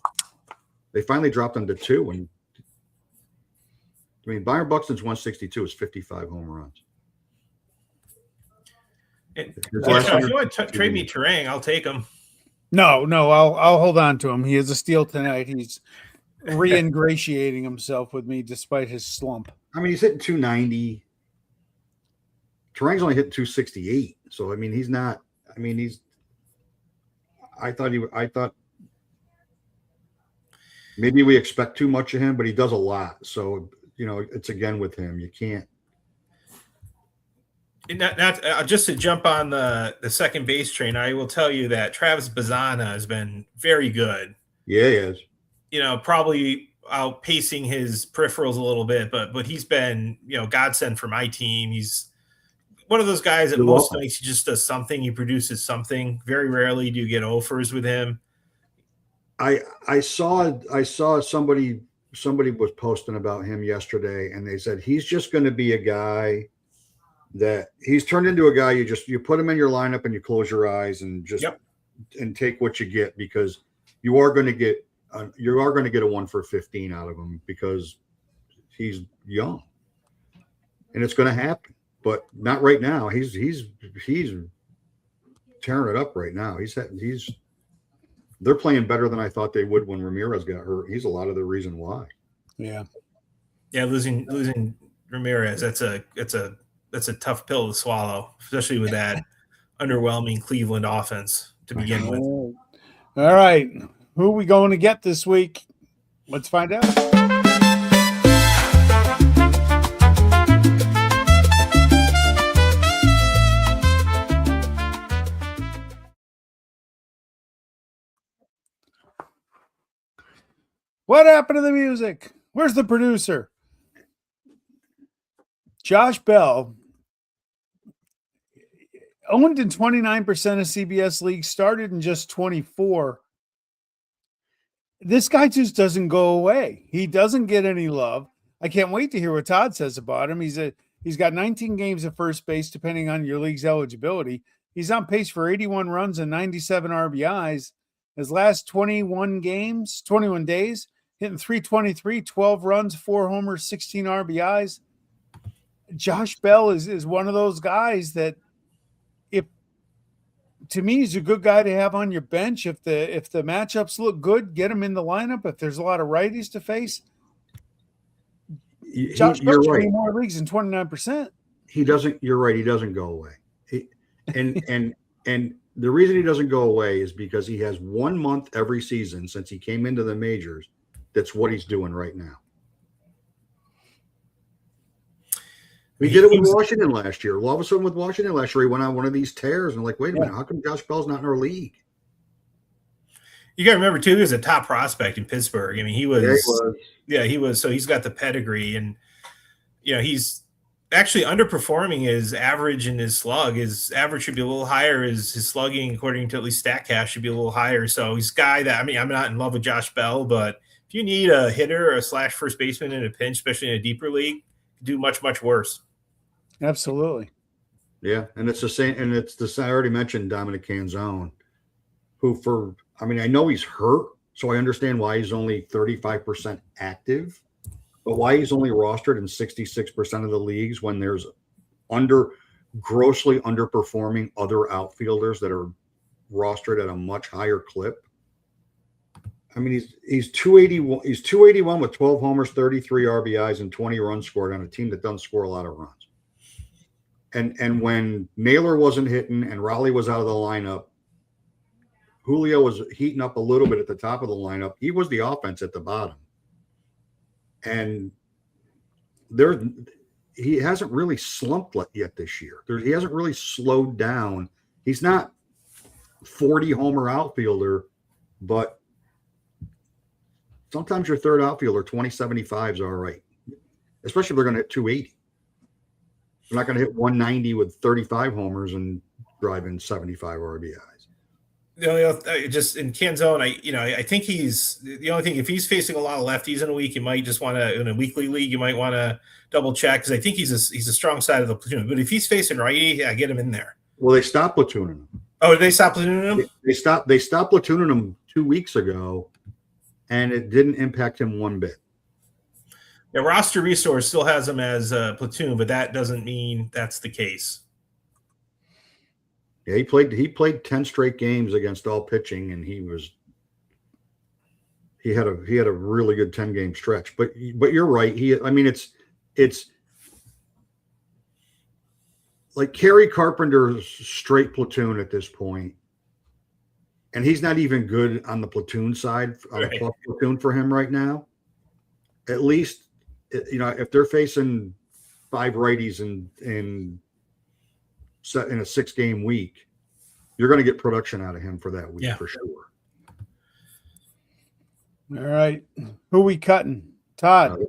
They finally dropped him to 2. Byron Buxton's 162 is 55 home runs. If you want to trade me Terang, I'll take him. No, I'll hold on to him. He has a steal tonight. He's re-ingratiating himself with me despite his slump. He's hitting 290. Terang's only hitting 268. So he's not. I thought maybe we expect too much of him, but he does a lot. So it's again with him. You can't. Just to jump on the second base train, I will tell you that Travis Bazzana has been very good. Yeah, he is. Probably outpacing his peripherals a little bit, but he's been, godsend for my team. He's one of those guys that most nights he just does something. He produces something. Very rarely do you get offers with him. I saw somebody was posting about him yesterday, and they said he's just going to be a guy that he's turned into a guy you put him in your lineup and you close your eyes and just and take what you get, because you are going to get a 1 for 15 out of him because he's young, and it's going to happen, but not right now. He's tearing it up right now. They're playing better than I thought they would when Ramirez got hurt. He's a lot of the reason why. Yeah. Losing Ramirez, that's a tough pill to swallow, especially with that underwhelming Cleveland offense to begin with. All right. Who are we going to get this week? Let's find out. What happened to the music? Where's the producer? Josh Bell, owned in 29% of CBS leagues, started in just 24. This guy just doesn't go away. He doesn't get any love. I can't wait to hear what Todd says about him. He's got 19 games at first base, depending on your league's eligibility. He's on pace for 81 runs and 97 RBIs. His last 21 days, hitting 323, 12 runs, 4 homers, 16 RBIs. Josh Bell is one of those guys that, to me, he's a good guy to have on your bench. If the matchups look good, get him in the lineup. If there's a lot of righties to face, Josh Bell's right. More leagues than 29%. He doesn't. You're right. He doesn't go away. And the reason he doesn't go away is because he has 1 month every season since he came into the majors. That's what he's doing right now. We did it with Washington last year. All of a sudden with Washington last year, he went on one of these tears and like, wait a minute, how come Josh Bell's not in our league? You got to remember too, he was a top prospect in Pittsburgh. I mean, he was. So he's got the pedigree, and he's actually underperforming his average and his slug. His average should be a little higher. His slugging, according to at least StatCast, should be a little higher. So he's a guy that, I'm not in love with Josh Bell, but if you need a hitter or a / first baseman in a pinch, especially in a deeper league, do much, much worse. Absolutely. Yeah. And it's the same. And it's the same. I already mentioned Dominic Canzone, who I know he's hurt, so I understand why he's only 35% active, but why he's only rostered in 66% of the leagues when there's grossly underperforming other outfielders that are rostered at a much higher clip. I mean, he's 281. He's 281 with 12 homers, 33 RBIs, and 20 runs scored on a team that doesn't score a lot of runs. And when Naylor wasn't hitting and Raleigh was out of the lineup, Julio was heating up a little bit at the top of the lineup. He was the offense at the bottom. And he hasn't really slumped yet this year. He hasn't really slowed down. He's not 40 homer outfielder, but sometimes your third outfielder, 20-75 is all right, especially if they're going to hit 280. They're not going to hit 190 with 35 homers and drive in 75 RBIs. Just in Canzone, I think he's the only thing. If he's facing a lot of lefties in a week, you might just want to, in a weekly league, you might want to double check, because I think he's a strong side of the platoon. But if he's facing righty, get him in there. Well, they stopped platooning him. Oh, did they stop platooning him? They stopped platooning him 2 weeks ago, and it didn't impact him one bit. Yeah, roster resource still has him as a platoon, but that doesn't mean that's the case. Yeah, he played 10 straight games against all pitching, and he had a really good 10-game stretch. But you're right. It's like Kerry Carpenter's straight platoon at this point, and he's not even good on the platoon side, on the plus platoon for him right now. At least, if they're facing 5 righties and set in a 6-game week, you're going to get production out of him for that week for sure. All right. Who we cutting? Todd,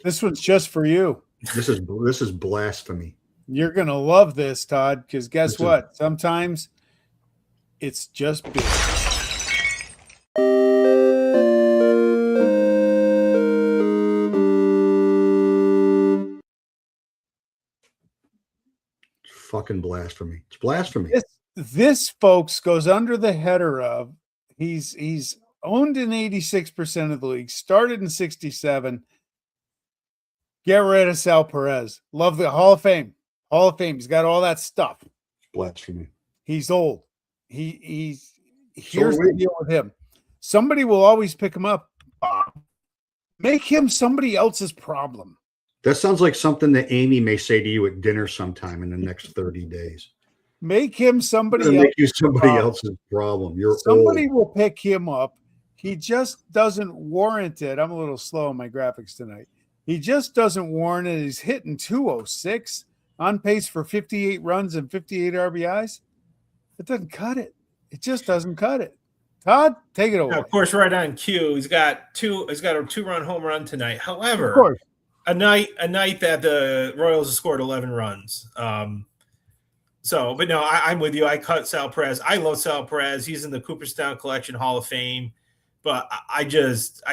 this one's just for you. This is blasphemy. You're going to love this, Todd, because guess what? Sometimes it's just big. Fucking blasphemy. It's blasphemy. This folks goes under the header of he's owned in 86% of the league, started in 67. Get rid of Sal Perez. Love the Hall of Fame. Hall of Fame. He's got all that stuff. It's blasphemy. He's old. Here's the deal with him. Somebody will always pick him up. Make him somebody else's problem. That sounds like something that Amy may say to you at dinner sometime in the next 30 days. Make him somebody else. Make you somebody else's problem. Somebody will pick him up. He just doesn't warrant it. I'm a little slow on my graphics tonight. He just doesn't warrant it. He's hitting 206, on pace for 58 runs and 58 RBIs. It doesn't cut it. It just doesn't cut it. Todd, take it away. Now, of course, right on cue. He's got a 2-run home run tonight. However, a night that the Royals have scored 11 runs. But no, I'm with you. I cut Sal Perez. I love Sal Perez. He's in the Cooperstown Collection Hall of Fame. But I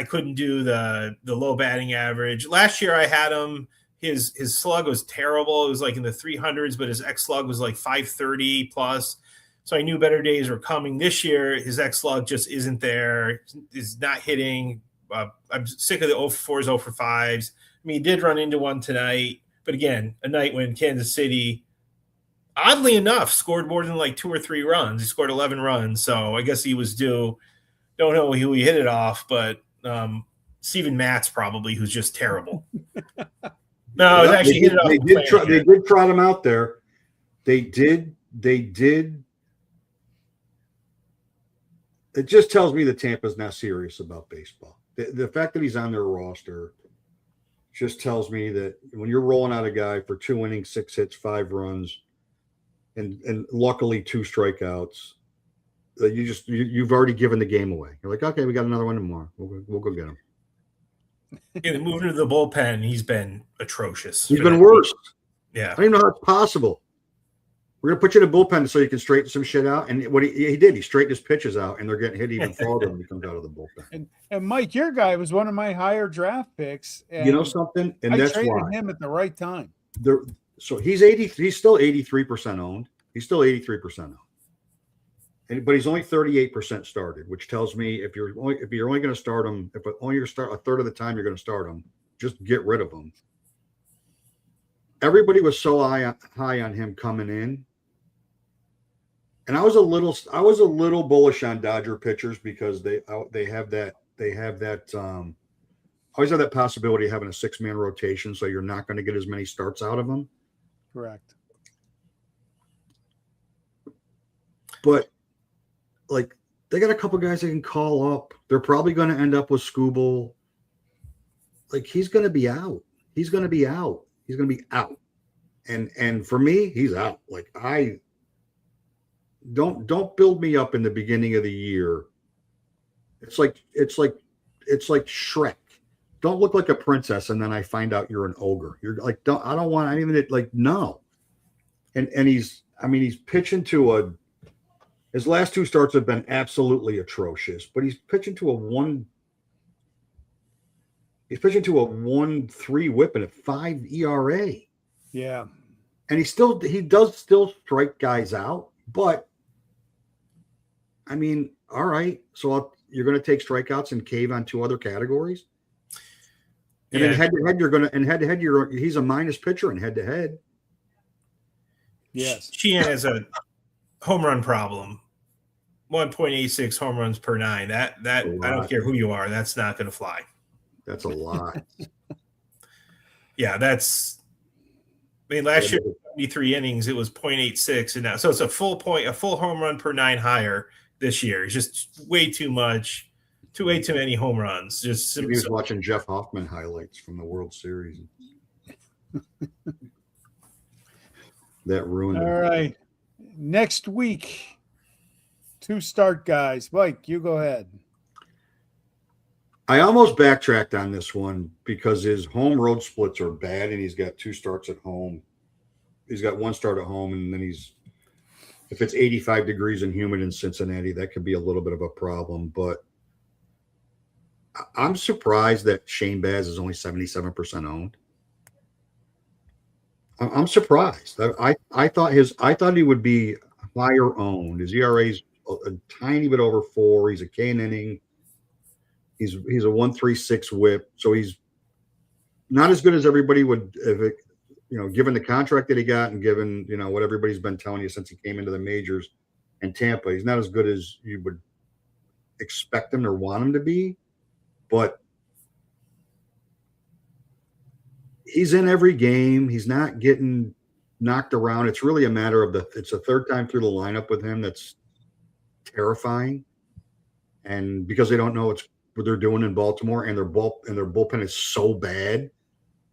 couldn't do the low batting average. Last year I had him. His slug was terrible. It was like in the 300s, but his X slug was like 530 plus. So I knew better days were coming. This year, his X slug just isn't there. He's not hitting. I'm sick of the 0 for 4s, 0 for 5s. I mean, he did run into one tonight. But again, a night when Kansas City, oddly enough, scored more than like 2 or 3 runs. He scored 11 runs. So I guess he was due. Don't know who he hit it off, but Steven Matz probably, who's just terrible. No, it actually hit it off. They did trot him out there. They did. It just tells me that Tampa's not serious about baseball. The fact that he's on their roster just tells me that when you're rolling out a guy for 2 innings, 6 hits, 5 runs, and luckily 2 strikeouts, you've already given the game away. You're like, okay, we got another one tomorrow. We'll go get him. Yeah, moving to the bullpen, he's been atrocious. He's been worse. Yeah, I don't even know how it's possible. We're gonna put you in a bullpen so you can straighten some shit out. And what he did, he straightened his pitches out, and they're getting hit even farther when he comes out of the bullpen. And Mike, your guy was one of my higher draft picks. And you know something? And I that's traded why him at the right time. So he's 80. He's still 83% owned. He's still 83% owned. But he's only 38% started, which tells me if you're only going to start him, if only you're start a third of the time you're going to start him, just get rid of him. Everybody was so high on him coming in, and I was a little bullish on Dodger pitchers because they have that always have that possibility of having a 6-man rotation, so you're not going to get as many starts out of them. Correct. But like they got a couple guys they can call up. They're probably going to end up with Scooble. Like he's going to be out. He's going to be out. And for me, he's out. Like I don't build me up in the beginning of the year. It's like Shrek. Don't look like a princess and then I find out you're an ogre. You're like, no. And he's pitching to his last 2 starts have been absolutely atrocious, but he's pitching to a 1.3 whip and a 5 ERA. Yeah. And he does still strike guys out, but I mean, all right. So you're going to take strikeouts and cave on 2 other categories. And then head to head, he's a minus pitcher in head to head. Yes. Sheehan has a home run problem. 1.86 home runs per 9. That I don't care who you are. That's not going to fly. That's a lot. Yeah, last year 73 innings it was 0.86 and now so it's a full home run per 9 higher this year. It's just way too many home runs. Just he was watching Jeff Hoffman highlights from the World Series. That ruined it. All him. right. Next week, 2 start guys. Mike, you go ahead. I almost backtracked on this one because his home road splits are bad, and he's got 2 starts at home. He's got 1 start at home, and then if it's 85 degrees and humid in Cincinnati, that could be a little bit of a problem. But I'm surprised that Shane Baz is only 77% owned. I'm surprised. I thought he would be higher owned. His ERA's a tiny bit over 4. He's a K an inning. He's a 1.36 WHIP, so he's not as good as everybody would, given the contract that he got and given what everybody's been telling you since he came into the majors in Tampa. He's not as good as you would expect him or want him to be, but he's in every game. He's not getting knocked around. It's really a matter of it's the 3rd time through the lineup with him that's terrifying, and because they don't know what they're doing in Baltimore, and their bullpen is so bad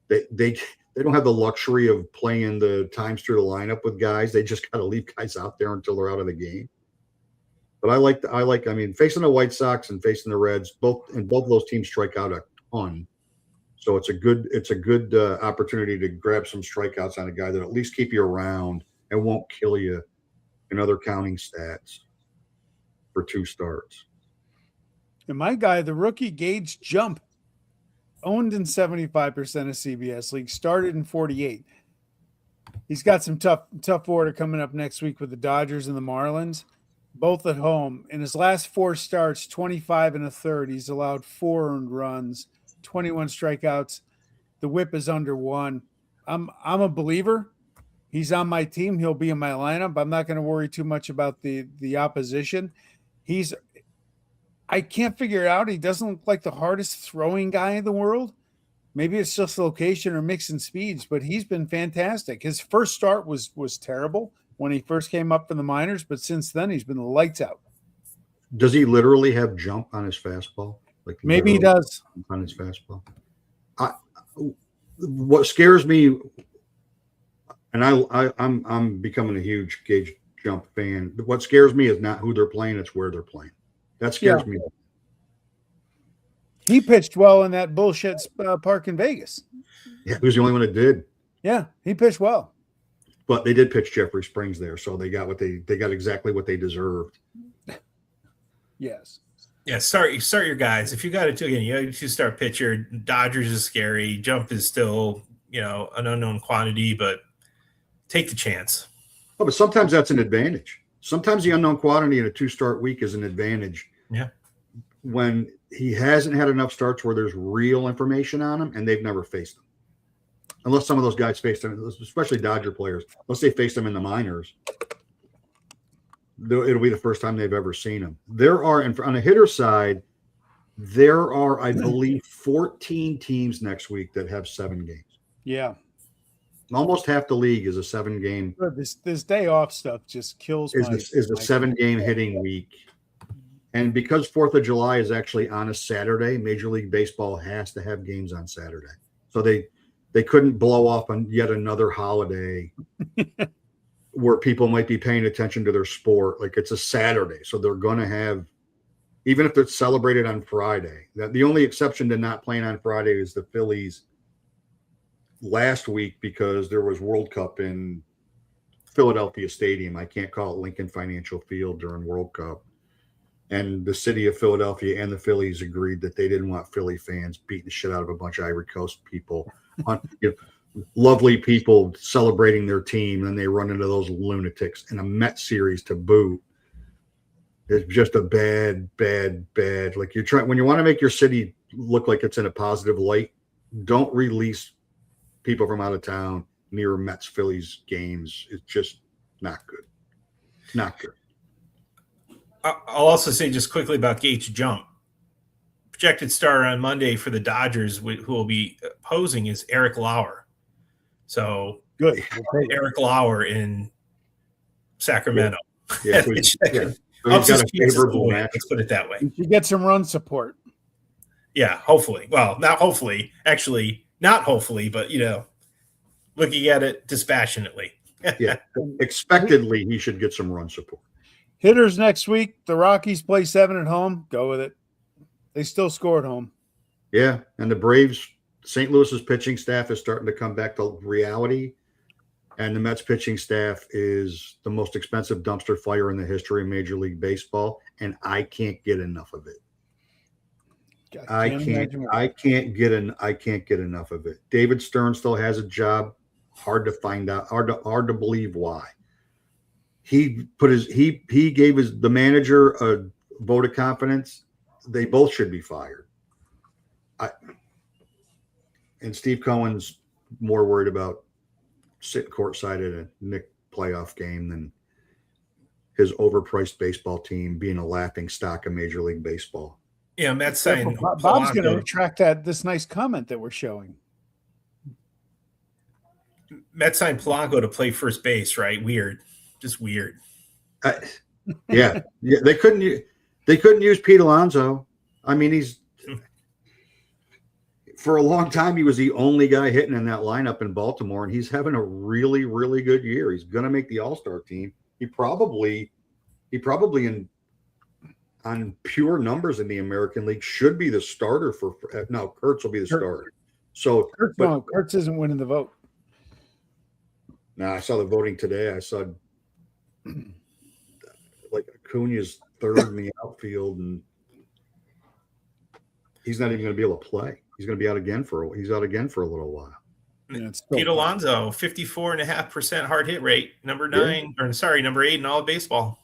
that they don't have the luxury of playing the times through the lineup with guys. They just got to leave guys out there until they're out of the game. But I mean, facing the White Sox and facing the Reds, both of those teams strike out a ton. So it's a good opportunity to grab some strikeouts on a guy that at least keep you around and won't kill you in other counting stats for 2 starts. And my guy, the rookie Gage Jump, owned in 75% of CBS leagues, started in 48. He's got some tough order coming up next week with the Dodgers and the Marlins, both at home. In his last 4 starts, 25 1/3, he's allowed 4 earned runs, 21 strikeouts. The WHIP is under 1. I'm a believer. He's on my team. He'll be in my lineup. I'm not going to worry too much about the opposition. I can't figure it out. He doesn't look like the hardest throwing guy in the world. Maybe it's just location or mixing speeds, but he's been fantastic. His first start was terrible when he first came up from the minors, but since then he's been lights out. Does he literally have jump on his fastball? Like maybe he does on his fastball. What scares me, and I'm becoming a huge Gage Jump fan. What scares me is not who they're playing; it's where they're playing. That scares me. He pitched well in that bullshit park in Vegas. Yeah, he was the only one that did. Yeah, he pitched well. But they did pitch Jeffrey Springs there, so they got exactly what they deserved. Yes. Yeah, start your guys. If you got it again, you start pitcher. Dodgers is scary. Jump is still, an unknown quantity, but take the chance. Oh, but sometimes that's an advantage. Sometimes the unknown quantity in a 2-start week is an advantage. Yeah. When he hasn't had enough starts where there's real information on him and they've never faced him. Unless some of those guys faced him, especially Dodger players, unless they faced him in the minors, it'll be the first time they've ever seen him. There are, on the hitter side, there are, I believe, 14 teams next week that have 7 games. Yeah. Almost half the league is a 7-game. This day off stuff just kills is a 7-game hitting week. And because 4th of July is actually on a Saturday, Major League Baseball has to have games on Saturday. So they couldn't blow off on yet another holiday where people might be paying attention to their sport. Like, it's a Saturday. So they're going to have, even if it's celebrated on Friday, the only exception to not playing on Friday is the Phillies last week because there was World Cup in Philadelphia Stadium. I can't call it Lincoln Financial Field during World Cup. And the city of Philadelphia and the Phillies agreed that they didn't want Philly fans beating the shit out of a bunch of Ivory Coast people, lovely people celebrating their team, and they run into those lunatics in a Met series to boot. It's just a bad. Like, when you want to make your city look like it's in a positive light, don't release people from out of town near Mets Phillies games. It's just not good. Not good. I'll also say just quickly about Gage Jump. Projected starter on Monday for the Dodgers, who will be opposing, is Eric Lauer. So good. Eric Lauer in Sacramento. Yeah. So he's got a favorable match. Let's put it that way. You get some run support. Yeah, hopefully. Well, not hopefully. Actually, not hopefully, but looking at it dispassionately. Yeah, expectedly, he should get some run support. Hitters next week. The Rockies play 7 at home. Go with it. They still score at home. Yeah, and the Braves, St. Louis's pitching staff is starting to come back to reality, and the Mets pitching staff is the most expensive dumpster fire in the history of Major League Baseball, and I can't get enough of it. I can't get enough of it. David Stern still has a job. Hard to find out. Hard to believe why. He gave the manager a vote of confidence. They both should be fired. And Steve Cohen's more worried about sitting courtside at a Knicks playoff game than his overpriced baseball team being a laughing stock of Major League Baseball. Yeah, Matt's saying Bob's going to retract this nice comment that we're showing. Matt signed Polanco to play first base, right? Weird, just weird. Yeah. They couldn't use Pete Alonso. I mean, for a long time, he was the only guy hitting in that lineup in Baltimore, and he's having a really, really good year. He's going to make the All-Star team. He probably on pure numbers in the American League should be the starter for now. Kurtz will be the starter. So, Kurtz isn't winning the vote. No, I saw the voting today. I saw like Acuna's third in the outfield, and he's not even going to be able to play. He's going to be out again for a little while. Yeah, Pete Alonso, 54.5% hard hit rate, number 8 in all of baseball.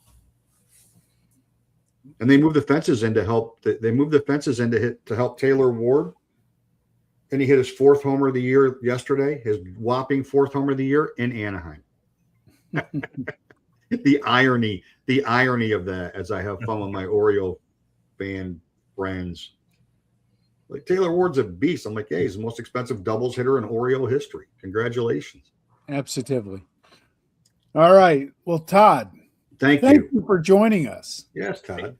And they moved the fences in to help. They moved the fences in to help Taylor Ward, and he hit his 4th homer of the year yesterday. His whopping 4th homer of the year in Anaheim. The irony of that, as I have fun with my Oriole fan friends. Like, Taylor Ward's a beast. I'm like, hey, he's the most expensive doubles hitter in Oriole history. Congratulations. Absolutely. All right. Well, Todd, thank you for joining us. Yes, Todd.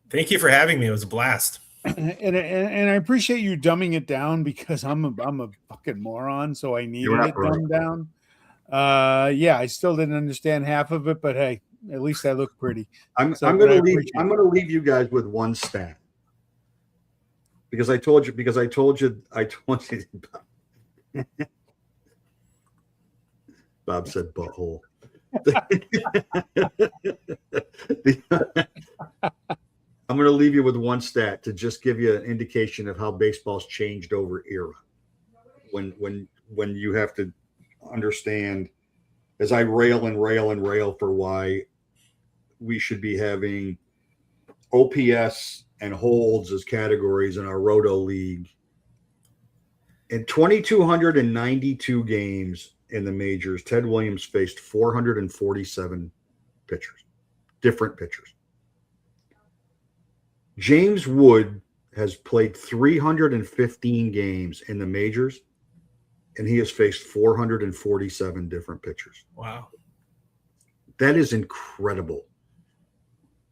Thank you for having me. It was a blast. And I appreciate you dumbing it down, because I'm a fucking moron, so I needed it dumbed down. Yeah, I still didn't understand half of it, but hey, at least I look pretty. I'm gonna leave you guys with one stat. Because I told you. Bob said butthole. I'm going to leave you with one stat to just give you an indication of how baseball's changed over era. When you have to understand, as I rail for why we should be having OPS and holds as categories in our Roto League. In 2,292 games in the majors, Ted Williams faced 447 pitchers, different pitchers. James Wood has played 315 games in the majors, and he has faced 447 different pitchers. Wow. That is incredible.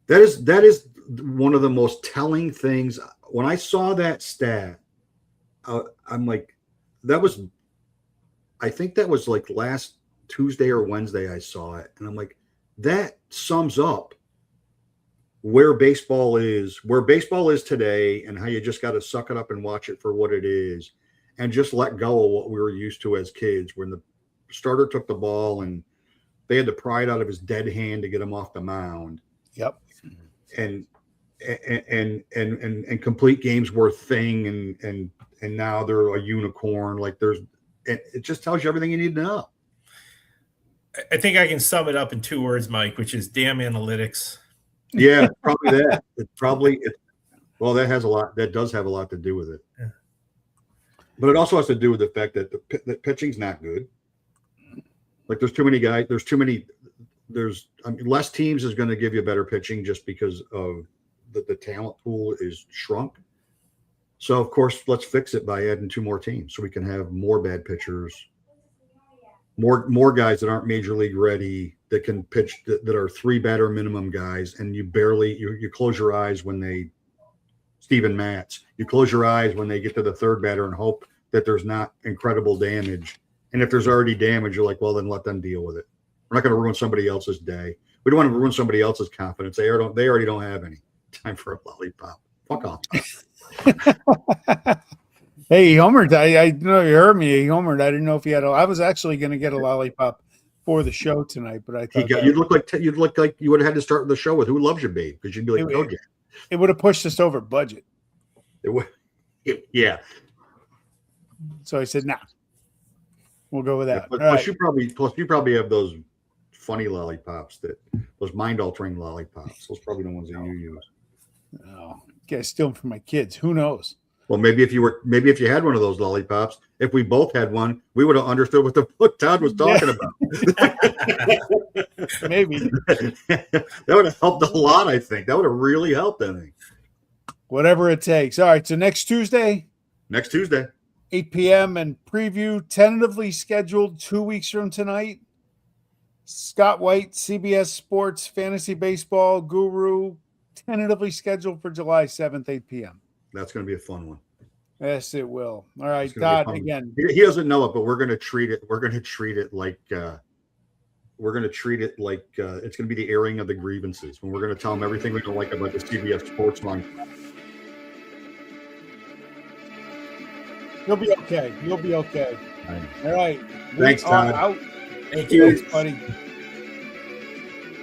That is one of the most telling things. When I saw that stat, I'm like, I think that was like last Tuesday or Wednesday I saw it. And I'm like, that sums up where baseball is today, and how you just got to suck it up and watch it for what it is, and just let go of what we were used to as kids, when the starter took the ball and they had to pry it out of his dead hand to get him off the mound. Yep. And complete games were a thing, and now they're a unicorn. Like, it just tells you everything you need to know. I think I can sum it up in 2 words, Mike, which is damn analytics. Yeah, probably that. Well, that does have a lot to do with it. Yeah. But it also has to do with the fact that the pitching's not good. Like, there's too many guys. Less teams is going to give you better pitching, just because of the talent pool is shrunk. So, of course, let's fix it by adding 2 more teams, so we can have more bad pitchers, more guys that aren't major league ready, that can pitch, that are 3 batter minimum guys, and you close your eyes when Steven Matz, you close your eyes when they get to the 3rd batter and hope that there's not incredible damage. And if there's already damage, you're like, well, then let them deal with it. We're not going to ruin somebody else's day. We don't want to ruin somebody else's confidence. They already don't have any time for a lollipop. Fuck off. Hey, he homered. I know you heard me. He homered. I didn't know if he had. I was actually going to get a lollipop for the show tonight, but I thought you'd look like you would have had to start the show with "Who Loves You, Babe," because you'd be like, "Oh yeah." It would have pushed us over budget. It would. Yeah. So I said, "Nah, we'll go with that." Yeah, plus you probably have those funny lollipops, those mind-altering lollipops. Those probably the ones that you use. Oh, I steal them from my kids. Who knows? Well, maybe if you had one of those lollipops, if we both had one, we would have understood what Todd was talking about. Maybe that would have helped a lot. I think that would have really helped. I think whatever it takes. All right. So next Tuesday, 8 p.m. and preview tentatively scheduled 2 weeks from tonight. Scott White, CBS Sports Fantasy Baseball Guru, tentatively scheduled for July 7th, 8 p.m. That's going to be a fun one. Yes, it will. All right, Todd, again. He doesn't know it, but we're going to treat it like it's going to be the airing of the grievances. When we're going to tell him everything we don't like about the CBS Sports line. You'll be okay. All right. Thanks, Todd. Out. Thank you. Thanks, buddy.